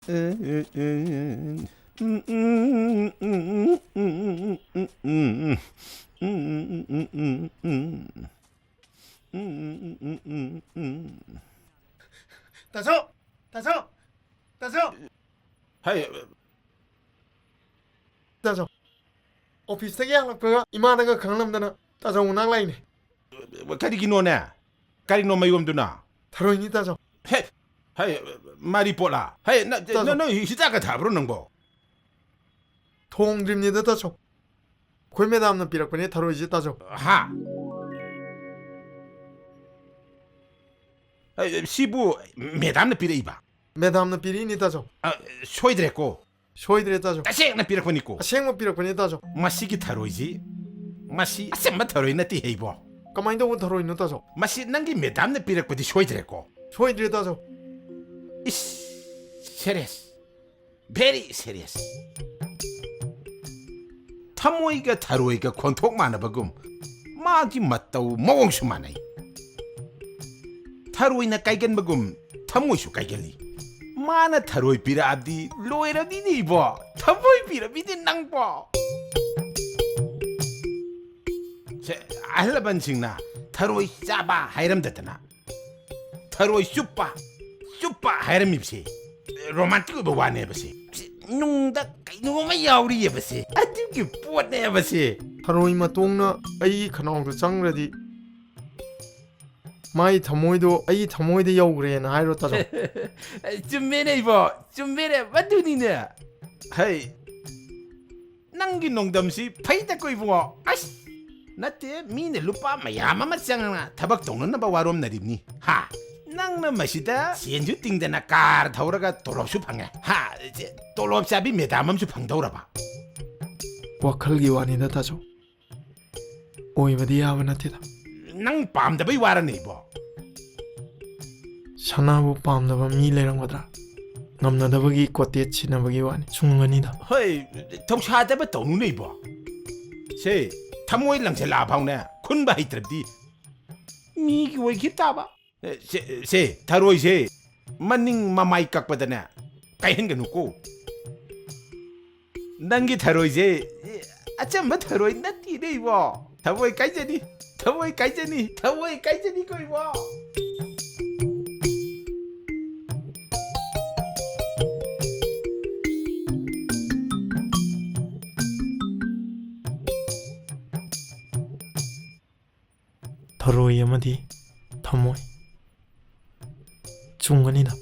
다소, 다소, 다소, 하이 다소. 오피스에 양락표가 이마다가 강남다나 다소 운항라이네. 가리기 노네 가리 노 마이옴두나 다로이니 다소. 헤 하이 마리폴라 하이 나너 히자가 잡으러는 거 통드립니다 다소. 골매담는 비락분이 다로이지 다소. 하 시부 매담나 비레이바 매담는 비리니 다소. 쇼이드랬고 쇼이드레 다소. 까생나 비락분이고 생모 비락분이 다소. 마시기 타로이지 마시 아셈마 타로이나 띠헤이보 까마인도 다로이노 다소. 마시 난기 매담나 비락분이 쇼이드랬고 쇼이드레 다소. 이씨 세리스 베리 세리스 타모이가 타로이가 권톡 많아버금 마기 맞다우 모공수 많아이 타로이나 까이겐 먹음 타모이수 까이겐리 마나 타로이 비라 아디 로에라 니니버 타모이 비라 미디 낭버 제 알라반 징나 타로이 짜바 하이람 됐다나 타로이 슈빠 하이람 입시 로만틱 뭐 와네 버시 농다 누구만 야우리 예버시 아주기 뿌네 버시 다로이 마똥나 아이 khanaung도 짱라디 마이 타모이도 아이 타모이데 여우그레나 하이로 다소. 좀 매네 맞두니네 하이 낭기 농담시 파이다고 이붕어 아씨 나때 미네 루파 마야마마 짱나 타박 동는 나바 와롬 나립니 하 낭나 마시다 시엔주 띵데나 까르 타오라가 돌롭수 방해 하 이제 돌롭잡이 메다맘수 방다오라봐 와칼기 와니다 다소. 오이바디 야바나티다. 낭 밤다바이 와라네 이보 사나부 빰다바 미레랑거드라. ngamnadabagi kote chinabagi wani chungganida. 허이 덕샤다바 동네 이보 세 타모이 랑세 라방네 쿤바 히트럽디 미기 왜 기타바 세 타로이 세 만닝 마마이 깍바다네 까이헨가 놓고 난기 타로이 세 아참바 타로이 나티네 이보 타모이 까이자니 거 이보 다로이 아마디 타모이 중간이다.